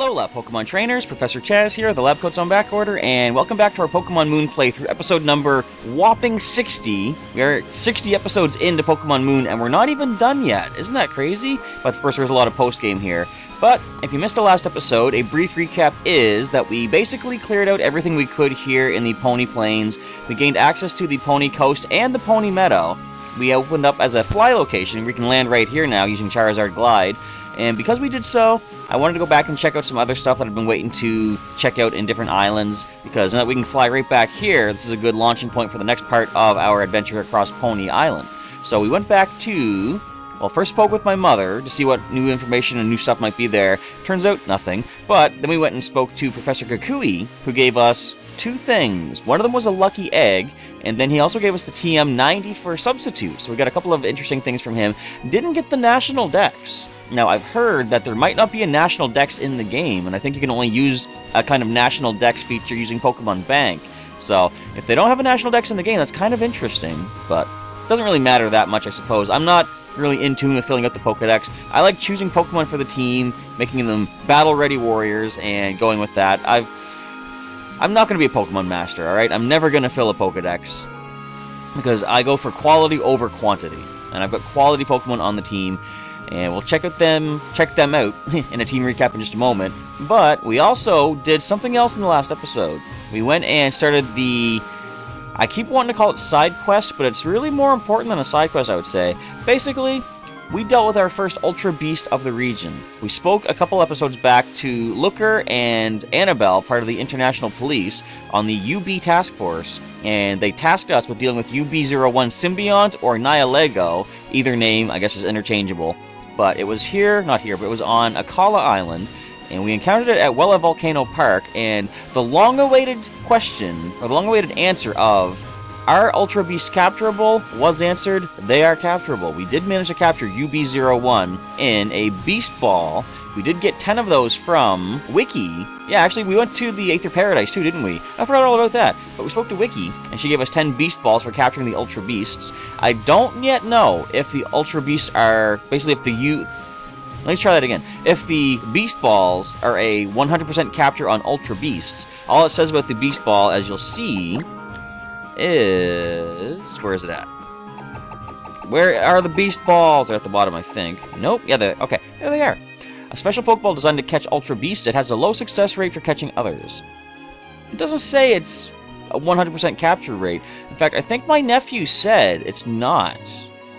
Alola, Pokemon Trainers, Professor Chaz here, the lab coat's on back order, and welcome back to our Pokemon Moon playthrough, episode number whopping 60. We are 60 episodes into Pokemon Moon, and we're not even done yet. Isn't that crazy? But of course, there's a lot of post-game here. But if you missed the last episode, a brief recap is that we basically cleared out everything we could here in the Pony Plains. We gained access to the Pony Coast and the Pony Meadow. We opened up as a fly location. We can land right here now using Charizard Glide. And because we did so, I wanted to go back and check out some other stuff that I've been waiting to check out in different islands, because now that we can fly right back here, this is a good launching point for the next part of our adventure across Pony Island. So we went back to, well, first spoke with my mother to see what new information and new stuff might be there. Turns out, nothing. But then we went and spoke to Professor Kukui, who gave us two things. One of them was a lucky egg, and then he also gave us the TM90 for substitute. So we got a couple of interesting things from him. Didn't get the National Dex. Now, I've heard that there might not be a National Dex in the game, and I think you can only use a kind of National Dex feature using Pokemon Bank. So, if they don't have a National Dex in the game, that's kind of interesting, but it doesn't really matter that much, I suppose. I'm not really in tune with filling out the Pokedex. I like choosing Pokemon for the team, making them battle-ready warriors, and going with that. I'm not going to be a Pokemon master, alright? I'm never going to fill a Pokedex, because I go for quality over quantity, and I've got quality Pokemon on the team. And we'll check them out in a team recap in just a moment. But we also did something else in the last episode. We went and started the, I keep wanting to call it side quest, but it's really more important than a side quest, I would say. Basically, we dealt with our first Ultra Beast of the region. We spoke a couple episodes back to Looker and Annabelle, part of the International Police, on the UB Task Force, and they tasked us with dealing with UB01 Symbiont or Nihilego. Either name, I guess, is interchangeable. But it was here, not here, but it was on Akala Island, and we encountered it at Wella Volcano Park, and the long-awaited question, or the long-awaited answer of, are Ultra Beasts capturable, was answered. They are capturable. We did manage to capture UB01 in a Beast Ball. We did get 10 of those from Wiki. Yeah, actually, we went to the Aether Paradise too, didn't we? I forgot all about that. But we spoke to Wiki, and she gave us 10 Beast Balls for capturing the Ultra Beasts. I don't yet know if the Ultra Beasts are, basically if the let me try that again. If the Beast Balls are a 100% capture on Ultra Beasts, all it says about the Beast Ball, as you'll see, is, where is it at? Where are the Beast Balls? They're at the bottom, I think. Nope. Yeah, okay. There they are. A special Pokeball designed to catch Ultra Beasts. It has a low success rate for catching others. It doesn't say it's a 100% capture rate. In fact, I think my nephew said it's not.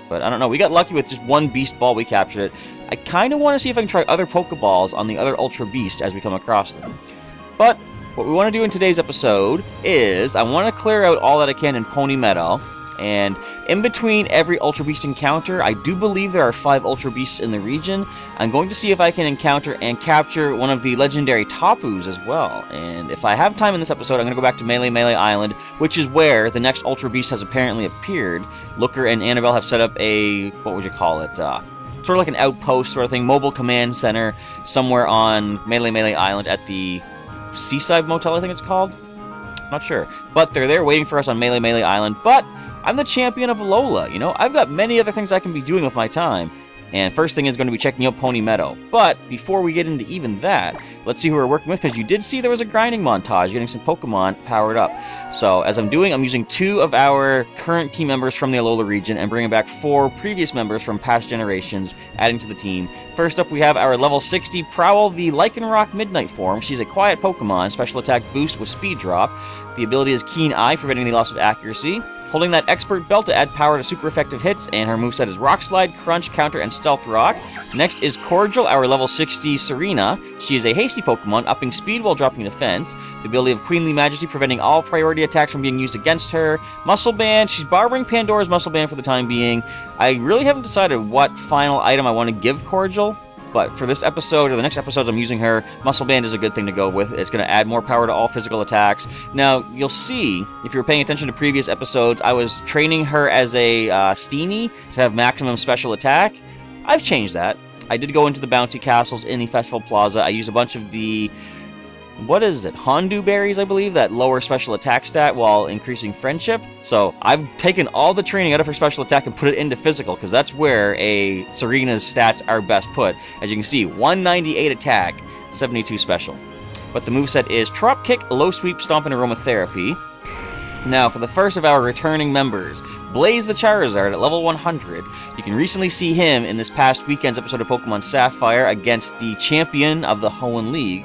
But I don't know. We got lucky with just one Beast Ball. We captured it. I kind of want to see if I can try other Pokeballs on the other Ultra Beasts as we come across them. But what we want to do in today's episode is I want to clear out all that I can in Pony Meadow. And in between every Ultra Beast encounter, I do believe there are 5 Ultra Beasts in the region. I'm going to see if I can encounter and capture one of the legendary Tapus as well. And if I have time in this episode, I'm going to go back to Melee Island, which is where the next Ultra Beast has apparently appeared. Looker and Annabelle have set up a, what would you call it, sort of like an outpost sort of thing, mobile command center, somewhere on Melee Island at the Seaside Motel, I think it's called. Not sure. But they're there waiting for us on Melee Island. But I'm the champion of Alola, you know? I've got many other things I can be doing with my time. And first thing is going to be checking out Pony Meadow. But before we get into even that, let's see who we're working with, because you did see there was a grinding montage, getting some Pokemon powered up. So as I'm using 2 of our current team members from the Alola region and bringing back 4 previous members from past generations, adding to the team. First up, we have our level 60 Prowl, the Lycanroc Midnight form. She's a quiet Pokemon, special attack boost with speed drop. The ability is Keen Eye, preventing the loss of accuracy. Holding that Expert Belt to add power to super effective hits, and her moveset is Rock Slide, Crunch, Counter, and Stealth Rock. Next is Cordial, our level 60 Serena. She is a hasty Pokemon, upping speed while dropping defense. The ability of Queenly Majesty, preventing all priority attacks from being used against her. Muscle Band, she's borrowing Pandora's Muscle Band for the time being. I really haven't decided what final item I want to give Cordial, but for this episode, or the next episodes I'm using her, Muscle Band is a good thing to go with. It's going to add more power to all physical attacks. Now, you'll see, if you were paying attention to previous episodes, I was training her as a Steenie to have maximum special attack. I've changed that. I did go into the bouncy castles in the Festival Plaza. I used a bunch of the what is it? Hondu berries, I believe, that lower special attack stat while increasing friendship. So I've taken all the training out of her special attack and put it into physical, because that's where a Serena's stats are best put. As you can see, 198 attack, 72 special. But the moveset is Trop Kick, Low Sweep, Stomp, and Aromatherapy. Now, for the first of our returning members, Blaze the Charizard at level 100. You can recently see him in this past weekend's episode of Pokemon Sapphire against the champion of the Hoenn League.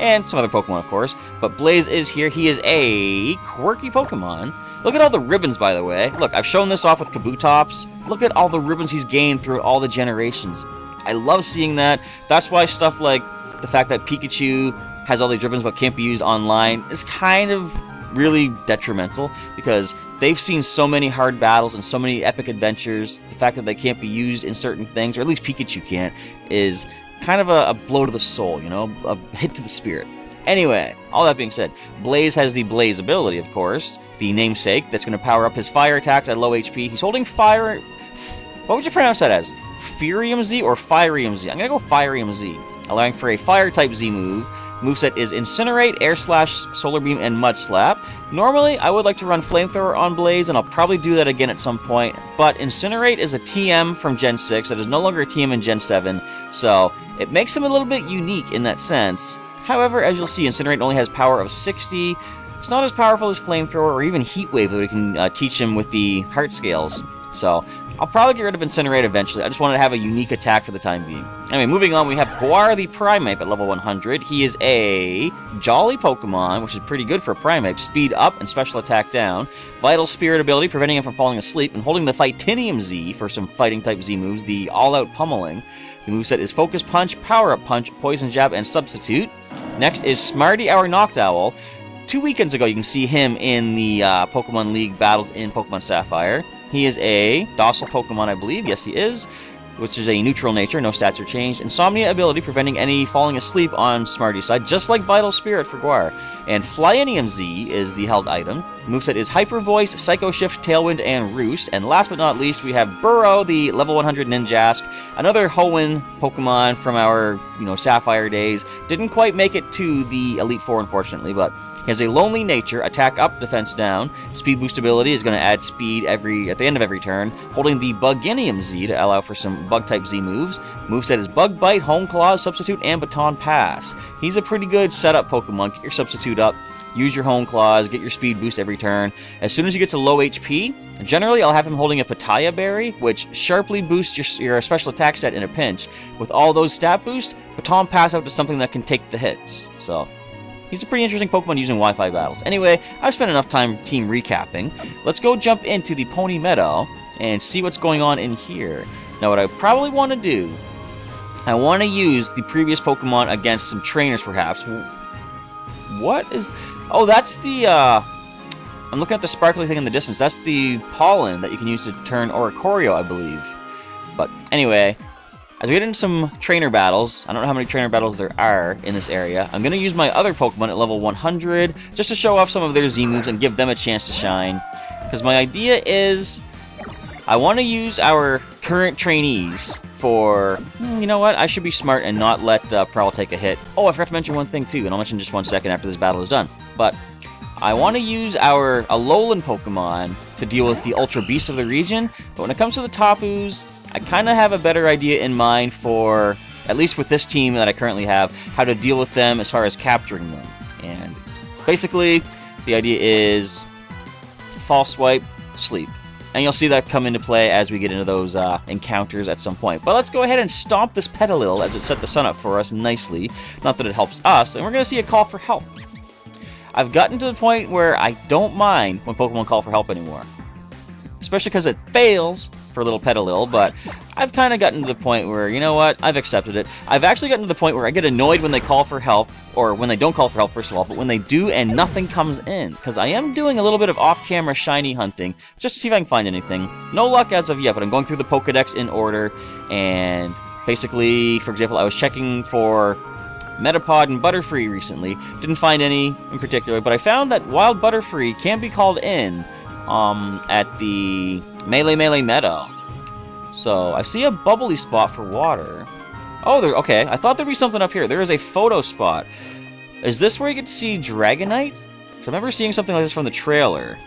And some other Pokemon, of course. But Blaze is here. He is a quirky Pokemon. Look at all the ribbons, by the way. Look, I've shown this off with Kabutops. Look at all the ribbons he's gained throughout all the generations. I love seeing that. That's why stuff like the fact that Pikachu has all these ribbons but can't be used online is kind of really detrimental, because they've seen so many hard battles and so many epic adventures. The fact that they can't be used in certain things, or at least Pikachu can't, is kind of a blow to the soul, you know, a hit to the spirit. Anyway, all that being said, Blaze has the Blaze ability, of course, the namesake, that's going to power up his fire attacks at low HP. He's holding fire... What would you pronounce that as? Furium Z or Firium Z? I'm going to go Firium Z, allowing for a Fire-type Z move. Moveset is Incinerate, Air Slash, Solar Beam, and Mud Slap. Normally, I would like to run Flamethrower on Blaze, and I'll probably do that again at some point, but Incinerate is a TM from Gen 6 that is no longer a TM in Gen 7, so it makes him a little bit unique in that sense. However, as you'll see, Incinerate only has power of 60. It's not as powerful as Flamethrower or even Heat Wave that we can teach him with the Heart Scales. So I'll probably get rid of Incinerate eventually. I just wanted to have a unique attack for the time being. Anyway, moving on, we have Guar the Primeape at level 100. He is a Jolly Pokemon, which is pretty good for a Primeape. Speed up and special attack down. Vital Spirit ability, preventing him from falling asleep, and holding the Fightinium Z for some fighting-type Z moves, the All-Out Pummeling. The moveset is Focus Punch, Power-Up Punch, Poison Jab, and Substitute. Next is Smarty, our Noctowl. 2 weekends ago, you can see him in the Pokemon League battles in Pokemon Sapphire. He is a docile Pokemon, I believe. Yes, he is. Which is a neutral nature. No stats are changed. Insomnia ability, preventing any falling asleep on Smarty's side, just like Vital Spirit for Guar. And Flyinium Z is the held item. Moveset is Hyper Voice, Psycho Shift, Tailwind, and Roost. And last but not least, we have Burrow, the level 100 Ninjask. Another Hoenn Pokemon from our, Sapphire days. Didn't quite make it to the Elite Four, unfortunately, but he has a lonely nature, attack up, defense down. Speed boost ability is going to add speed at the end of every turn, holding the Buginium Z to allow for some bug-type Z moves. Moveset is Bug Bite, Home Claws, Substitute, and Baton Pass. He's a pretty good setup Pokemon. Get your Substitute up, use your Home Claws, get your speed boost every turn. As soon as you get to low HP, generally I'll have him holding a Pitaya Berry, which sharply boosts your special attack stat in a pinch. With all those stat boosts, Baton Pass out to something that can take the hits. So he's a pretty interesting Pokemon using Wi-Fi battles. Anyway, I've spent enough time team recapping. Let's go jump into the Pony Meadow and see what's going on in here. Now, what I probably want to do, I want to use the previous Pokemon against some trainers, perhaps. What is... Oh, that's the... I'm looking at the sparkly thing in the distance. That's the pollen that you can use to turn Oricorio, I believe. But anyway, as we get into some trainer battles, I don't know how many trainer battles there are in this area, I'm going to use my other Pokemon at level 100 just to show off some of their Z moves and give them a chance to shine. Because my idea is, I want to use our current trainees for... you know what? I should be smart and not let Prowl take a hit. Oh, I forgot to mention one thing too, and I'll mention just 1 second after this battle is done. But I want to use our Alolan Pokemon to deal with the Ultra Beasts of the region, but when it comes to the Tapus, I kind of have a better idea in mind for, at least with this team that I currently have, how to deal with them as far as capturing them. And basically, the idea is False Swipe, Sleep. And you'll see that come into play as we get into those encounters at some point. But let's go ahead and stomp this Petalil as it set the sun up for us nicely. Not that it helps us, and we're going to see a call for help. I've gotten to the point where I don't mind when Pokemon call for help anymore. Especially because it fails for little Petalil, but I've kind of gotten to the point where, you know what, I've accepted it. I've actually gotten to the point where I get annoyed when they call for help, or when they don't call for help, first of all, but when they do and nothing comes in. Because I am doing a little bit of off-camera shiny hunting, just to see if I can find anything. No luck as of yet, but I'm going through the Pokedex in order, and basically, for example, I was checking for Metapod and Butterfree recently. Didn't find any in particular, but I found that Wild Butterfree can be called in at the Melee Meadow. So, I see a bubbly spot for water. Oh, okay. I thought there'd be something up here. There is a photo spot. Is this where you get to see Dragonite? So I remember seeing something like this from the trailer.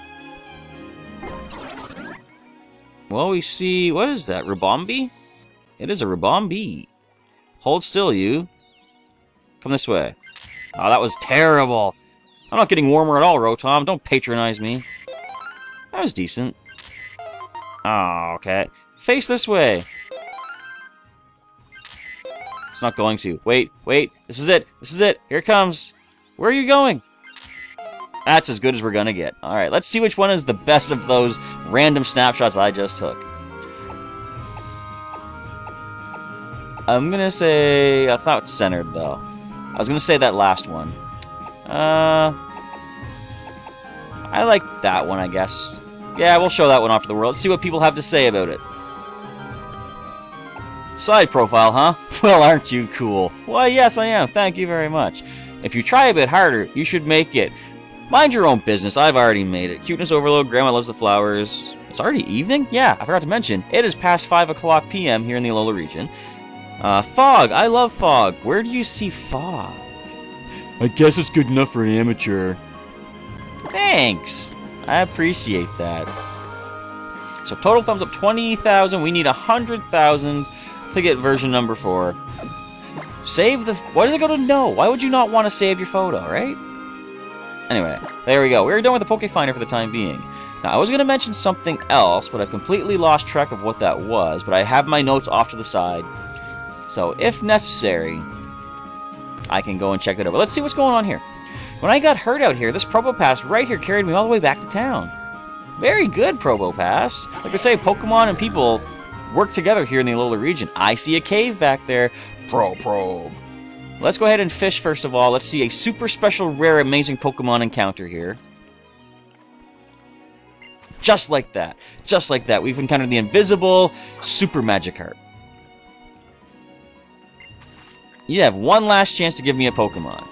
Well, we see... What is that? Ribombi? It is a Ribombi. Hold still, you. Come this way. Oh, that was terrible. I'm not getting warmer at all, Rotom. Don't patronize me. That was decent. Oh, okay. Face this way. It's not going to. Wait, wait. This is it. This is it. Here it comes. Where are you going? That's as good as we're gonna get. Alright, let's see which one is the best of those random snapshots I just took. I'm gonna say... That's not centered, though. I was gonna say that last one. I like that one, I guess. Yeah, we'll show that one off to the world. Let's see what people have to say about it. Side profile, huh? Well, aren't you cool? Why, yes, I am. Thank you very much. If you try a bit harder, you should make it. Mind your own business. I've already made it. Cuteness overload. Grandma loves the flowers. It's already evening? Yeah, I forgot to mention. It is past 5 o'clock p.m. here in the Alola region. Fog. I love fog. Where do you see fog? I guess it's good enough for an amateur. Thanks. I appreciate that. So total thumbs up 20,000. We need 100,000 to get version number 4. Save the... What does it go to no? Why would you not want to save your photo, right? Anyway, there we go. We're done with the Poke Finder for the time being. Now, I was going to mention something else, but I completely lost track of what that was. But I have my notes off to the side. So, if necessary, I can go and check that out. But let's see what's going on here. When I got hurt out here, this Probo Pass right here carried me all the way back to town. Very good, Probo Pass. Like I say, Pokemon and people work together here in the Alola region. I see a cave back there. Probe. Let's go ahead and fish first of all. Let's see a super special, rare, amazing Pokemon encounter here. Just like that. Just like that. We've encountered the invisible Super Magikarp. You have one last chance to give me a Pokemon.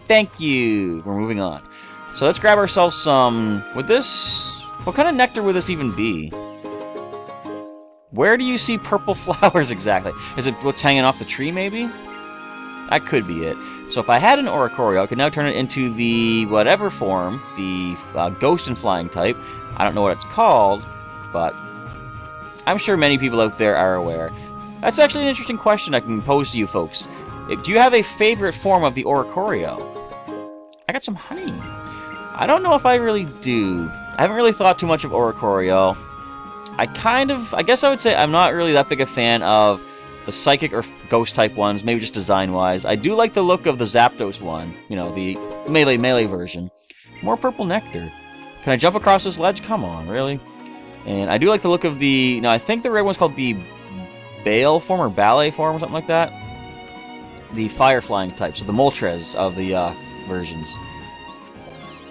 Thank you. We're moving on. So let's grab ourselves some... Would this... What kind of nectar would this even be? Where do you see purple flowers exactly? Is it what's hanging off the tree, maybe? That could be it. So if I had an Oricorio, I could now turn it into the whatever form, the Ghost and Flying type. I don't know what it's called, but I'm sure many people out there are aware. That's actually an interesting question I can pose to you folks. Do you have a favorite form of the Oricorio? I got some honey. I don't know if I really do. I haven't really thought too much of Oricorio. I guess I would say I'm not really that big a fan of the Psychic or Ghost type ones, maybe just design-wise. I do like the look of the Zapdos one, you know, the melee version. More purple nectar. Can I jump across this ledge? Come on, really? And I do like the look of the... Now, I think the red one's called the Bale form or Ballet form or something like that. The Fire-flying type, so the Moltres of the versions.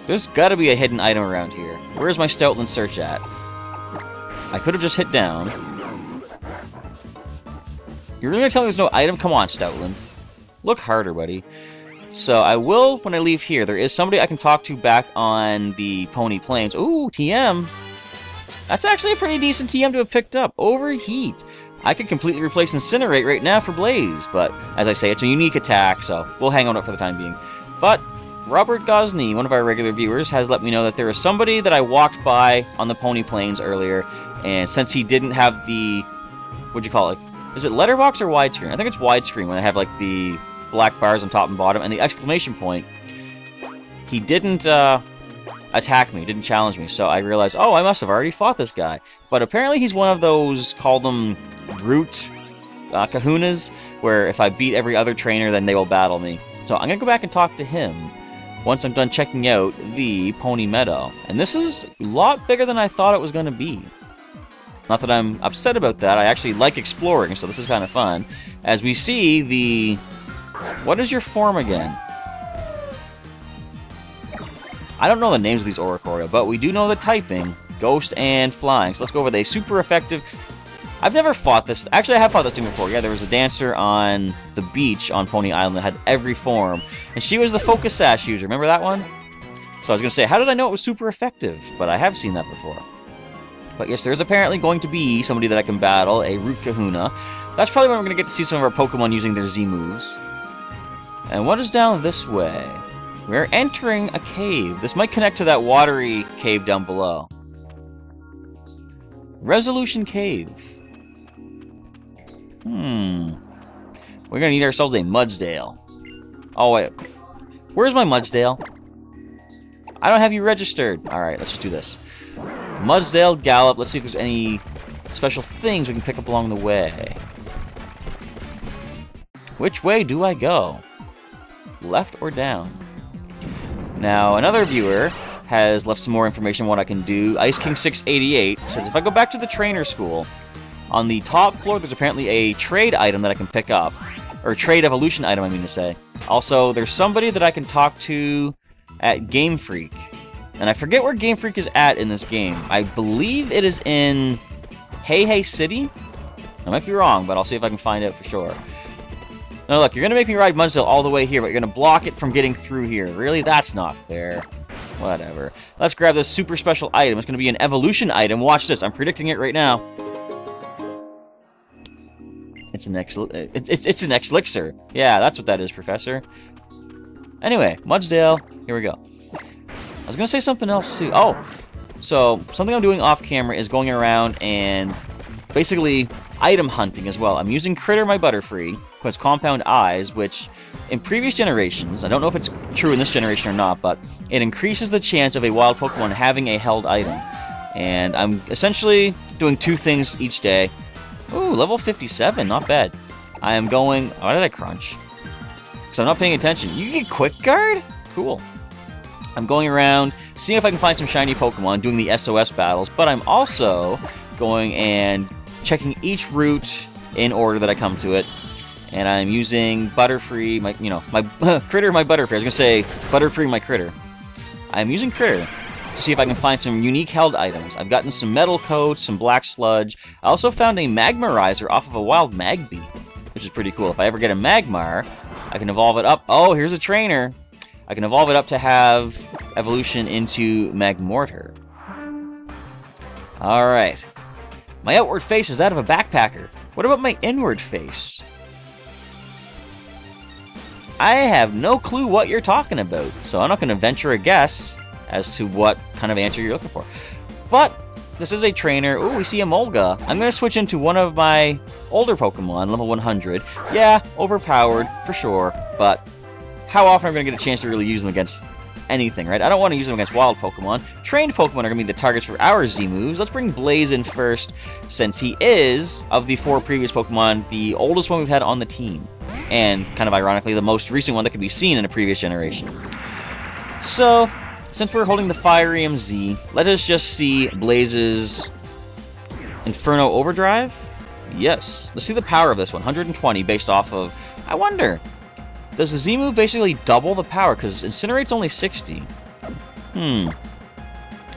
There's got to be a hidden item around here. Where's my Stoutland search at? I could have just hit down. You're really going to tell me there's no item? Come on, Stoutland. Look harder, buddy. So I will, when I leave here, there is somebody I can talk to back on the Pony Plains. Ooh, TM. That's actually a pretty decent TM to have picked up. Overheat. I could completely replace Incinerate right now for Blaze, but as I say, it's a unique attack, so we'll hang on it for the time being. But Robert Gosney, one of our regular viewers, has let me know that there is somebody that I walked by on the Pony Plains earlier, and since he didn't have the... What'd you call it? Is it letterbox or widescreen? I think it's widescreen when I have, like, the black bars on top and bottom, and the exclamation point. He didn't attack me, didn't challenge me, so I realized, oh, I must have already fought this guy. But apparently he's one of those, call them root kahunas, where if I beat every other trainer, then they will battle me. So I'm going to go back and talk to him once I'm done checking out the Pony Meadow. And this is a lot bigger than I thought it was going to be. Not that I'm upset about that, I actually like exploring, so this is kind of fun. As we see the... What is your form again? I don't know the names of these Oricorio, but we do know the typing. Ghost and Flying. So let's go with a super effective... I've never fought this. Actually, I have fought this thing before. Yeah, there was a dancer on the beach on Pony Island that had every form. And she was the Focus Sash user. Remember that one? So I was going to say, how did I know it was super effective? But I have seen that before. But yes, there's apparently going to be somebody that I can battle, a Root Kahuna, That's probably when we're going to get to see some of our Pokemon using their Z moves. And what is down this way? We're entering a cave. This might connect to that watery cave down below. Resolution Cave. We're going to need ourselves a Mudsdale. Oh, wait. Where's my Mudsdale? I don't have you registered. Alright, let's just do this. Mudsdale, Gallop. Let's see if there's any special things we can pick up along the way. Which way do I go? Left or down? Now, another viewer has left some more information on what I can do. Ice King 688 says if I go back to the trainer school, on the top floor there's apparently a trade item that I can pick up. Or trade evolution item, I mean to say. Also, there's somebody that I can talk to at Game Freak. And I forget where Game Freak is at in this game. I believe it is in Hey Hey City? I might be wrong, but I'll see if I can find out for sure. Now look, you're going to make me ride Mudsdale all the way here, but you're going to block it from getting through here. Really? That's not fair. Whatever. Let's grab this super special item. It's going to be an evolution item. Watch this. I'm predicting it right now. It's an Elixir. Yeah, that's what that is, Professor. Anyway, Mudsdale. Here we go. I was going to say something else, too. Oh, so something I'm doing off camera is going around and basically item hunting as well. I'm using Critter, my Butterfree, who has compound eyes, which in previous generations, I don't know if it's true in this generation or not, but it increases the chance of a wild Pokemon having a held item. And I'm essentially doing two things each day. Ooh, level 57, not bad. I am going... Why did I crunch? Because I'm not paying attention. You get Quick Guard? Cool. I'm going around, seeing if I can find some shiny Pokemon, doing the SOS battles, but I'm also going and checking each route in order that I come to it. And I'm using Butterfree, my Critter, my Butterfree. I was going to say Butterfree, my Critter. I'm using Critter to see if I can find some unique held items. I've gotten some Metal Coat, some Black Sludge. I also found a Magmarizer off of a wild Magby, which is pretty cool. If I ever get a Magmar, I can evolve it up. Oh, here's a trainer. I can evolve it up to have evolution into Magmortar. Alright. My outward face is that of a backpacker. What about my inward face? I have no clue what you're talking about, so I'm not going to venture a guess as to what kind of answer you're looking for. But this is a trainer. Ooh, we see a Molga. I'm going to switch into one of my older Pokemon, level 100. Yeah, overpowered, for sure, but how often am I going to get a chance to really use them against anything, right? I don't want to use them against wild Pokemon. Trained Pokemon are going to be the targets for our Z moves. Let's bring Blaze in first, since he is, of the 4 previous Pokemon, the oldest one we've had on the team. And, kind of ironically, the most recent one that could be seen in a previous generation. So, since we're holding the Fire Z, let us just see Blaze's Inferno Overdrive. Yes. Let's see the power of this one. 120 based off of... I wonder, does the Z move basically double the power? Because Incinerate's only 60. I'm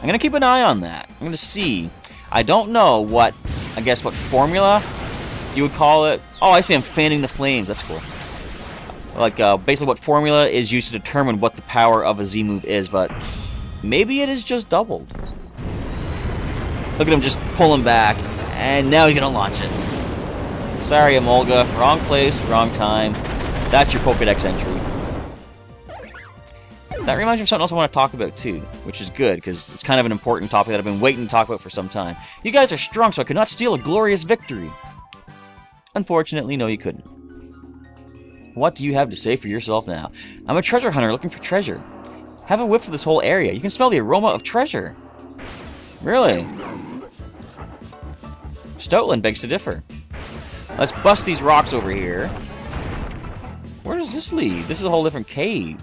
going to keep an eye on that. I'm going to see. I don't know what, I guess, what formula you would call it. Oh, I see, I'm fanning the flames. That's cool. Like, basically what formula is used to determine what the power of a Z move is, but maybe it is just doubled. Look at him just pulling back, and now he's going to launch it. Sorry, Emolga. Wrong place, wrong time. That's your Pokedex entry. That reminds me of something else I want to talk about, too, which is good, because it's kind of an important topic that I've been waiting to talk about for some time. You guys are strong, so I could not steal a glorious victory. Unfortunately, no, you couldn't. What do you have to say for yourself now? I'm a treasure hunter looking for treasure. Have a whiff for this whole area. You can smell the aroma of treasure. Really? Stoutland begs to differ. Let's bust these rocks over here. Where does this lead? This is a whole different cave.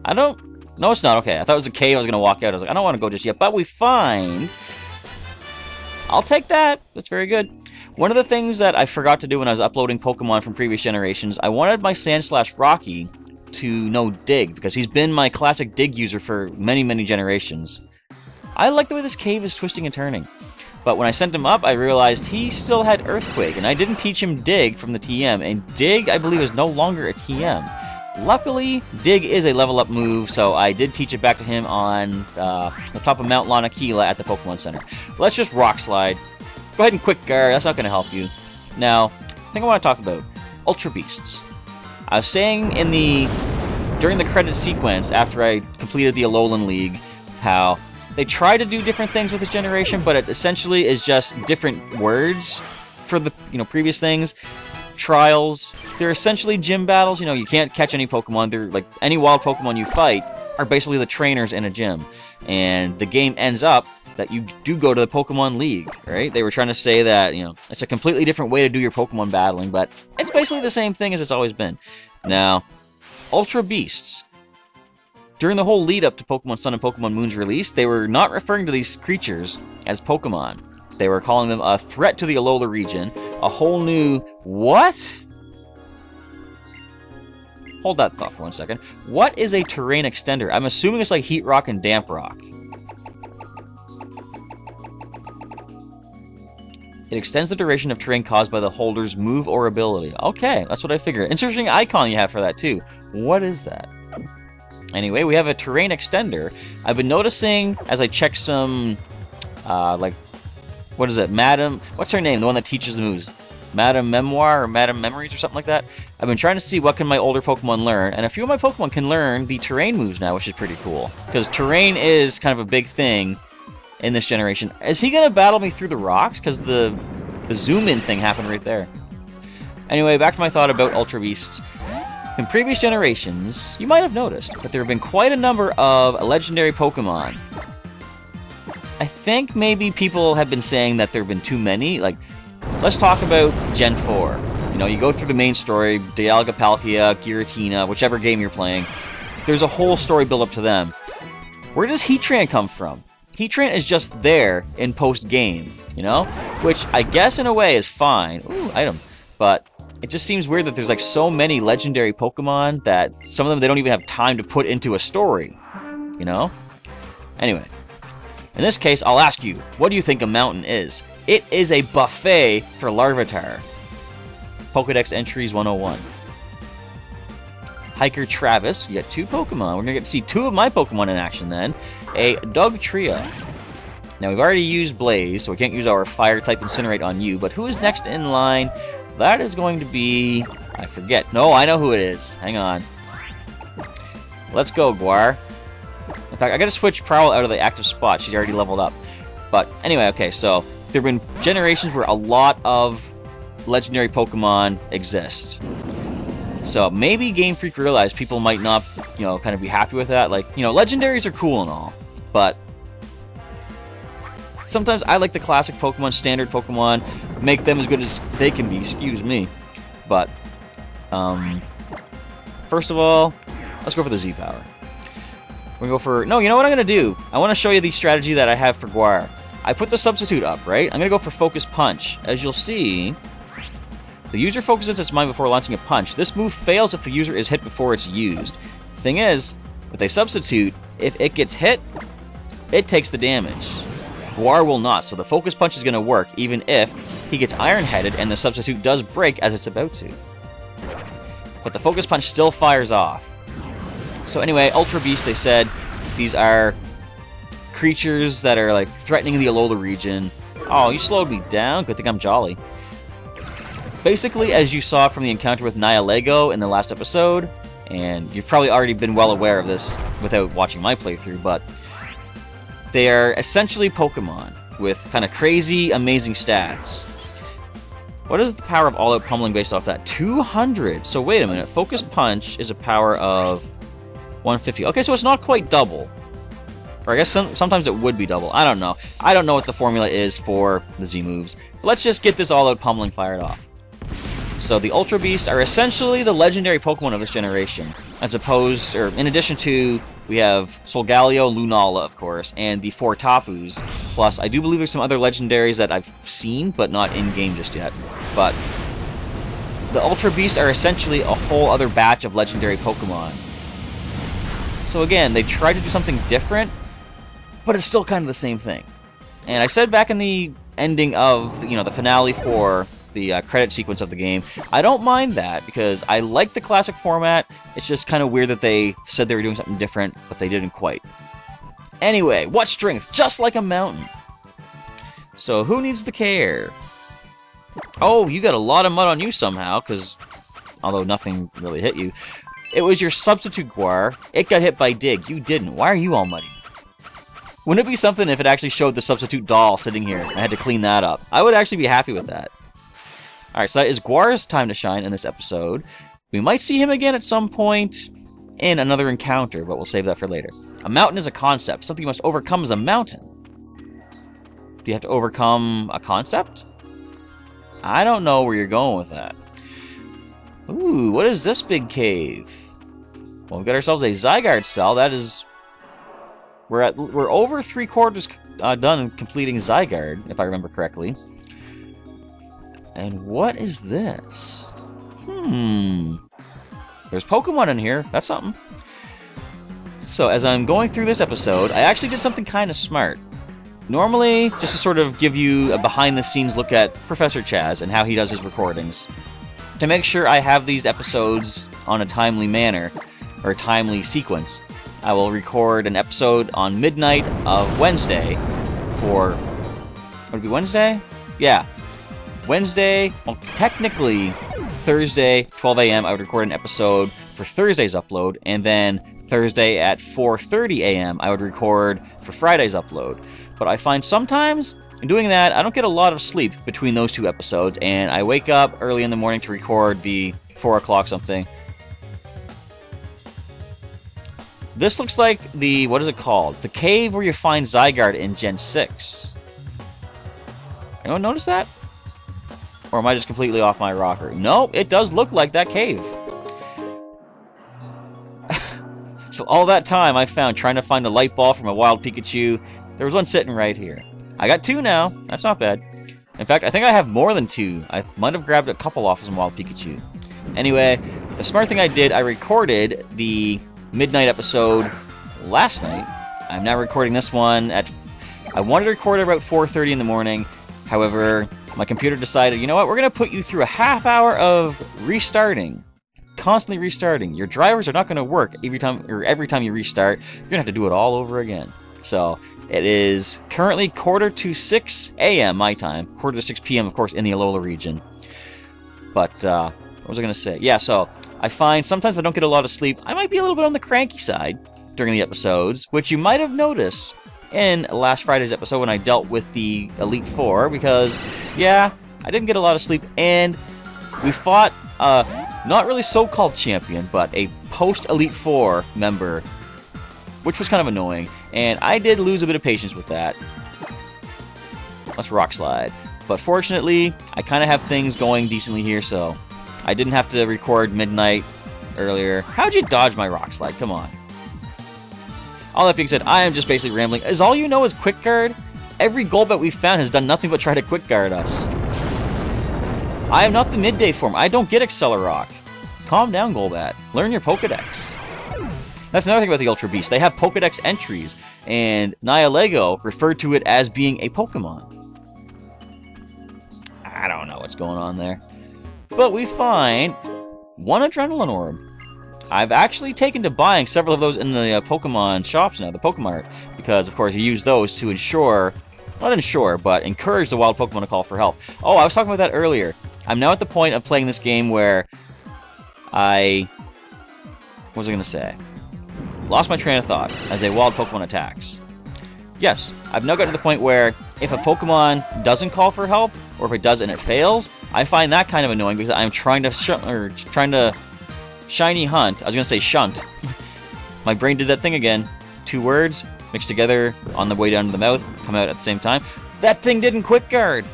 I don't... No, it's not. Okay, I thought it was a cave I was going to walk out. I was like, I don't want to go just yet. But we find... I'll take that. That's very good. One of the things that I forgot to do when I was uploading Pokemon from previous generations, I wanted my Sand/Rocky to know Dig, because he's been my classic Dig user for many, many generations. I like the way this cave is twisting and turning. But when I sent him up, I realized he still had Earthquake, and I didn't teach him Dig from the TM, and Dig, I believe, is no longer a TM. Luckily, Dig is a level-up move, so I did teach it back to him on the top of Mount Lanakila at the Pokemon Center. Let's just Rock Slide. Go ahead and Quick Guard, that's not going to help you. Now, thing I want to talk about, Ultra Beasts. I was saying during the credit sequence after I completed the Alolan League, how they try to do different things with this generation, but it essentially is just different words for the previous things. Trials, they're essentially gym battles. You can't catch any Pokemon. They're like any wild Pokemon you fight are basically the trainers in a gym, and the game ends up that you do go to the Pokemon League, right? They were trying to say that, it's a completely different way to do your Pokemon battling, but it's basically the same thing as it's always been. Now, Ultra Beasts. During the whole lead up to Pokemon Sun and Pokemon Moon's release, they were not referring to these creatures as Pokemon. They were calling them a threat to the Alola region, a whole new... What? Hold that thought for 1 second. What is a terrain extender? I'm assuming it's like Heat Rock and Damp Rock. It extends the duration of terrain caused by the holder's move or ability. Okay, that's what I figured. Interesting icon you have for that, too. What is that? Anyway, we have a terrain extender. I've been noticing, as I check some, what is it? What's her name? The one that teaches the moves. Madame Memoir or Madame Memories or something like that? I've been trying to see what can my older Pokemon learn, and a few of my Pokemon can learn the terrain moves now, which is pretty cool. Because terrain is kind of a big thing in this generation. Is he going to battle me through the rocks? Because the zoom-in thing happened right there. Anyway, back to my thought about Ultra Beasts. In previous generations, you might have noticed that there have been quite a number of legendary Pokemon. I think maybe people have been saying that there have been too many. Like, let's talk about Gen 4. You go through the main story, Dialga, Palkia, Giratina, whichever game you're playing. There's a whole story build up to them. Where does Heatran come from? Heatran is just there in post-game, Which I guess in a way is fine. Ooh, item. But it just seems weird that there's like so many legendary Pokemon that some of them they don't even have time to put into a story. Anyway. In this case, I'll ask you, what do you think a mountain is? It is a buffet for Larvitar. Pokedex Entries 101. Hiker Travis, you got 2 Pokemon. We're going to get to see 2 of my Pokemon in action then. A Dugtrio. Now, we've already used Blaze, so we can't use our Fire-type Incinerate on you, but who is next in line? That is going to be... I forget. No, I know who it is. Hang on. Let's go, Guar. In fact, I gotta switch Prowl out of the active spot. She's already leveled up. But anyway, okay, so there have been generations where a lot of legendary Pokemon exist. So maybe Game Freak realized people might not, kind of be happy with that. Like, legendaries are cool and all, but sometimes I like the classic Pokemon, standard Pokemon, make them as good as they can be, excuse me. But, first of all, let's go for the Z-Power. We're going to go for... No, you know what I'm going to do? I want to show you the strategy that I have for Guar. I put the substitute up, right? I'm going to go for Focus Punch. As you'll see, the user focuses its mind before launching a punch. This move fails if the user is hit before it's used. Thing is, with a substitute, if it gets hit, it takes the damage. Guar will not, so the Focus Punch is going to work, even if he gets Iron-Headed and the substitute does break as it's about to. But the Focus Punch still fires off. So anyway, Ultra Beast, they said, these are creatures that are, like, threatening the Alola region. Oh, you slowed me down? Good thing I'm jolly. Basically, as you saw from the encounter with Nihilego in the last episode, and you've probably already been well aware of this without watching my playthrough, but they are essentially Pokemon with kind of crazy, amazing stats. What is the power of all-out pummeling based off that? 200! So wait a minute, Focus Punch is a power of 150. Okay, so it's not quite double. Or I guess sometimes it would be double. I don't know. I don't know what the formula is for the Z moves. But let's just get this all-out pummeling fired off. So the Ultra Beasts are essentially the legendary Pokemon of this generation. As opposed, or in addition to, we have Solgaleo, Lunala, of course, and the 4 Tapus. Plus, I do believe there's some other legendaries that I've seen, but not in-game just yet. But the Ultra Beasts are essentially a whole other batch of legendary Pokemon. So again, they tried to do something different, but it's still kind of the same thing. And I said back in the ending of, the finale for the credit sequence of the game, I don't mind that, because I like the classic format. It's just kind of weird that they said they were doing something different, but they didn't quite. Anyway, what strength? Just like a mountain. So who needs the care? Oh, you got a lot of mud on you somehow, because although nothing really hit you. It was your substitute Guar. It got hit by Dig. You didn't. Why are you all muddy? Wouldn't it be something if it actually showed the substitute doll sitting here and I had to clean that up? I would actually be happy with that. Alright, so that is Guar's time to shine in this episode. We might see him again at some point in another encounter, but we'll save that for later. A mountain is a concept. Something you must overcome is a mountain. Do you have to overcome a concept? I don't know where you're going with that. Ooh, what is this big cave? Well, we've got ourselves a Zygarde cell. That is... We're over 3/4 done completing Zygarde, if I remember correctly. And what is this? There's Pokemon in here. That's something. So, as I'm going through this episode, I actually did something kind of smart. Normally, just to sort of give you a behind-the-scenes look at Professor Chaz and how he does his recordings, to make sure I have these episodes on a timely manner, or timely sequence, I will record an episode on midnight of Wednesday for... Would it be Wednesday? Yeah. Wednesday, well, technically Thursday, 12 a.m., I would record an episode for Thursday's upload, and then Thursday at 4:30 a.m., I would record for Friday's upload. But I find sometimes, in doing that, I don't get a lot of sleep between those two episodes, and I wake up early in the morning to record the 4 o'clock something. This looks like the, what is it called? The cave where you find Zygarde in Gen 6. Anyone notice that? Or am I just completely off my rocker? No, it does look like that cave. So all that time I found trying to find a light ball from a wild Pikachu, there was one sitting right here. I got 2 now. That's not bad. In fact, I think I have more than 2. I might have grabbed a couple off some wild Pikachu. Anyway, the smart thing I did, I recorded the midnight episode last night. I'm now recording this one at... I wanted to record it about 4:30 in the morning. However, my computer decided, you know what, we're going to put you through a half hour of restarting. Constantly restarting. Your drivers are not going to work every time you restart. You're going to have to do it all over again. So, it is currently 5:45 a.m. my time. 5:45 p.m., of course, in the Alola region. But, what was I going to say? Yeah, so, I find sometimes if I don't get a lot of sleep, I might be a little bit on the cranky side during the episodes, which you might have noticed in last Friday's episode when I dealt with the Elite Four, because, yeah, I didn't get a lot of sleep, and we fought not really so-called champion, but a post-Elite Four member, which was kind of annoying, and I did lose a bit of patience with that. Let's Rock Slide. But fortunately, I kind of have things going decently here, so I didn't have to record midnight earlier. How'd you dodge my Rock Slide? Come on. All that being said, I am just basically rambling. Is all you know is Quick Guard? Every Golbat we've found has done nothing but try to Quick Guard us. I am not the midday form. I don't get Accelerock. Calm down, Golbat. Learn your Pokedex. That's another thing about the Ultra Beast. They have Pokedex entries, and Nihilego referred to it as being a Pokemon. I don't know what's going on there. But we find one Adrenaline Orb. I've actually taken to buying several of those in the Pokemon shops now, the Pokemart, because, of course, you use those to ensure, not ensure, but encourage the wild Pokemon to call for help. Oh, I was talking about that earlier. I'm now at the point of playing this game where what was I going to say? Lost my train of thought as a wild Pokemon attacks. Yes, I've now gotten to the point where if a Pokemon doesn't call for help, or if it does and it fails, I find that kind of annoying because I'm trying to shiny hunt. I was going to say shunt. My brain did that thing again. 2 words mixed together on the way down to the mouth, come out at the same time. That thing didn't Quick Guard!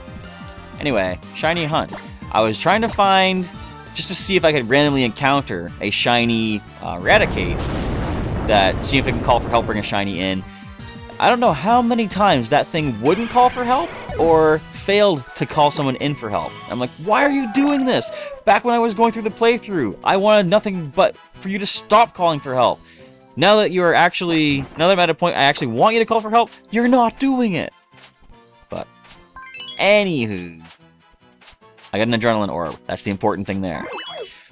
Anyway, shiny hunt. I was trying to find, just to see if I could randomly encounter a shiny Raticate, see if it can call for help, bring a shiny in. I don't know how many times that thing wouldn't call for help, or failed to call someone in for help. I'm like, why are you doing this? Back when I was going through the playthrough, I wanted nothing but for you to stop calling for help. Now that I'm at a point I actually want you to call for help, you're not doing it. But, anywho, I got an Adrenaline Orb. That's the important thing there.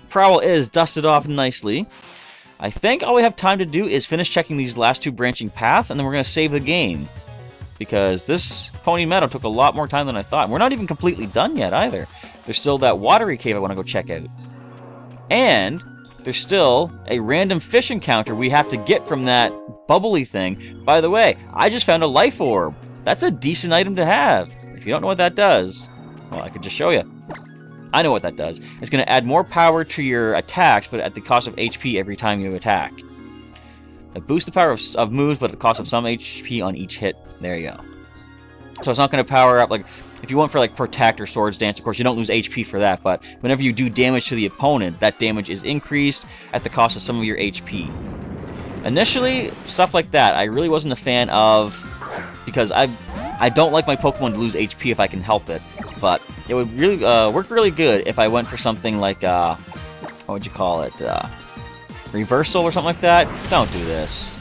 Prowl is dusted off nicely. I think all we have time to do is finish checking these last 2 branching paths, and then we're going to save the game. Because this Pony Meadow took a lot more time than I thought. We're not even completely done yet, either. There's still that watery cave I want to go check out. And there's still a random fish encounter we have to get from that bubbly thing. By the way, I just found a life orb. That's a decent item to have. If you don't know what that does, well, I could just show you. I know what that does. It's going to add more power to your attacks, but at the cost of HP every time you attack. It boosts the power of moves, but at the cost of some HP on each hit. There you go. So it's not going to power up, like, if you went for, like, Protect or Swords Dance, of course, you don't lose HP for that, but whenever you do damage to the opponent, that damage is increased at the cost of some of your HP. Initially, stuff like that, I really wasn't a fan of, because I don't like my Pokemon to lose HP if I can help it, but it would really work really good if I went for something like, what would you call it, Reversal or something like that. Don't do this.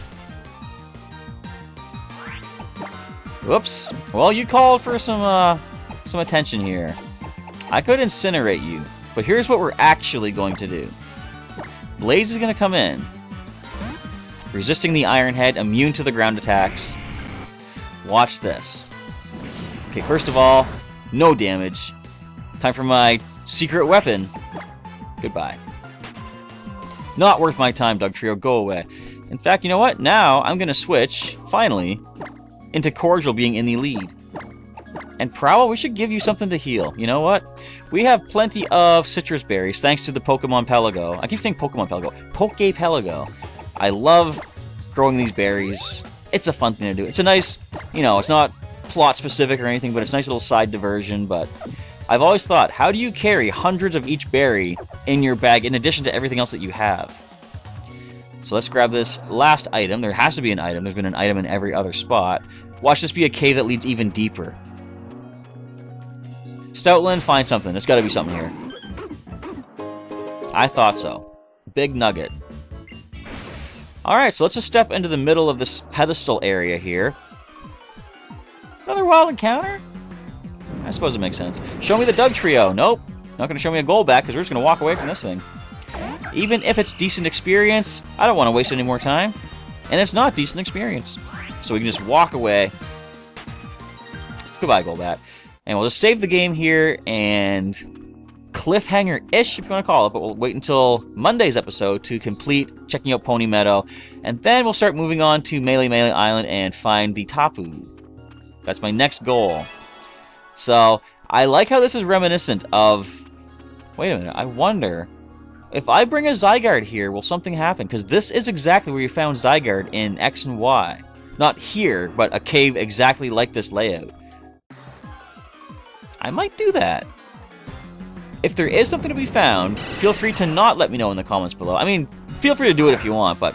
Whoops. Well, you called for some attention here. I could incinerate you, but here's what we're actually going to do. Blaze is going to come in, resisting the Iron Head, immune to the ground attacks. Watch this. Okay, first of all, no damage. Time for my secret weapon. Goodbye. Not worth my time, Dugtrio. Go away. In fact, you know what? Now I'm going to switch, finally, into Cordial being in the lead. And Prowl, we should give you something to heal. You know what? We have plenty of citrus berries thanks to the Pokemon Pelago. I keep saying Pokemon Pelago. Pokepelago. I love growing these berries. It's a fun thing to do. It's a nice, you know, it's not plot specific or anything, but it's a nice little side diversion. But I've always thought, how do you carry hundreds of each berry in your bag in addition to everything else that you have? So let's grab this last item. There has to be an item. There's been an item in every other spot. Watch this be a cave that leads even deeper. Stoutland, find something. There's got to be something here. I thought so. Big nugget. Alright, so let's just step into the middle of this pedestal area here. Another wild encounter? I suppose it makes sense. Show me the Dugtrio. Nope. Not going to show me a goal back because we're just going to walk away from this thing. Even if it's decent experience, I don't want to waste any more time. And it's not decent experience. So we can just walk away. Goodbye, Golbat. And we'll just save the game here and cliffhanger-ish, if you want to call it, but we'll wait until Monday's episode to complete checking out Pony Meadow, and then we'll start moving on to Melee Island and find the Tapu. That's my next goal. So, I like how this is reminiscent of... Wait a minute, I wonder... If I bring a Zygarde here, will something happen? Because this is exactly where you found Zygarde in X and Y. Not here, but a cave exactly like this layout. I might do that. If there is something to be found, feel free to not let me know in the comments below. I mean, feel free to do it if you want, but...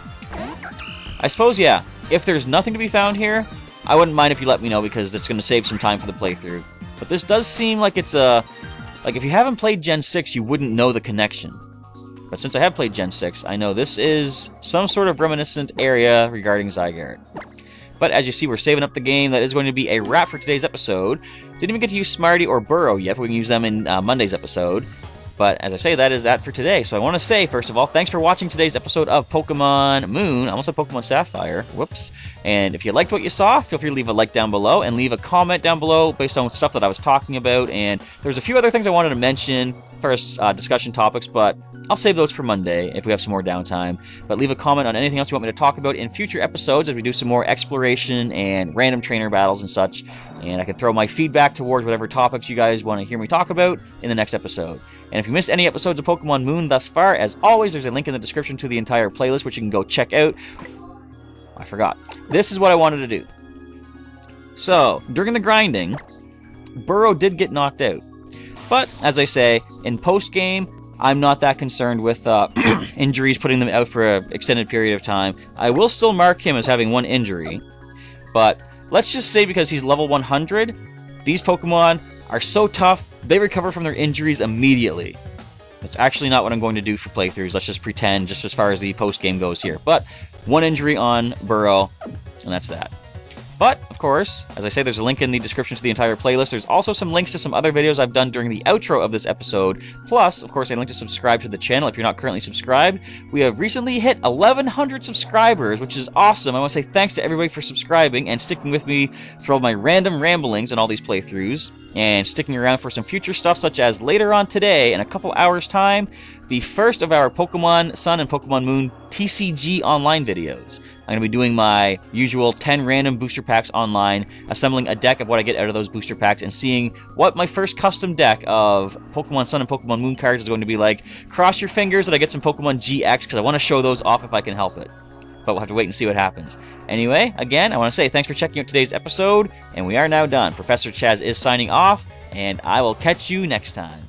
I suppose, yeah, if there's nothing to be found here, I wouldn't mind if you let me know because it's going to save some time for the playthrough. But this does seem like it's a... Like, if you haven't played Gen 6, you wouldn't know the connection. But since I have played Gen 6, I know this is some sort of reminiscent area regarding Zygarde. But as you see, we're saving up the game. That is going to be a wrap for today's episode. Didn't even get to use Smarty or Burrow yet, but we can use them in Monday's episode. But as I say, that is that for today. So I want to say, first of all, thanks for watching today's episode of Pokemon Moon. I almost said Pokemon Sapphire. Whoops. And if you liked what you saw, feel free to leave a like down below and leave a comment down below based on stuff that I was talking about. And there's a few other things I wanted to mention first, discussion topics, but I'll save those for Monday if we have some more downtime. But leave a comment on anything else you want me to talk about in future episodes as we do some more exploration and random trainer battles and such. And I can throw my feedback towards whatever topics you guys want to hear me talk about in the next episode. And if you missed any episodes of Pokemon Moon thus far, as always, there's a link in the description to the entire playlist, which you can go check out. I forgot. This is what I wanted to do. So, during the grinding, Burrow did get knocked out. But, as I say, in post-game, I'm not that concerned with injuries, putting them out for an extended period of time. I will still mark him as having one injury. But, let's just say because he's level 100, these Pokemon are so tough, they recover from their injuries immediately. That's actually not what I'm going to do for playthroughs. Let's just pretend, just as far as the post-game goes here. But, one injury on Burrow, and that's that. But, of course, as I say, there's a link in the description to the entire playlist. There's also some links to some other videos I've done during the outro of this episode. Plus, of course, a link to subscribe to the channel if you're not currently subscribed. We have recently hit 1,100 subscribers, which is awesome. I want to say thanks to everybody for subscribing and sticking with me through all my random ramblings and all these playthroughs, and sticking around for some future stuff, such as later on today, in a couple hours' time, the first of our Pokemon Sun and Pokemon Moon TCG online videos. I'm going to be doing my usual 10 random booster packs online, assembling a deck of what I get out of those booster packs, and seeing what my first custom deck of Pokemon Sun and Pokemon Moon cards is going to be like. Cross your fingers that I get some Pokemon GX, because I want to show those off if I can help it. But we'll have to wait and see what happens. Anyway, again, I want to say thanks for checking out today's episode, and we are now done. Professor Chaz is signing off, and I will catch you next time.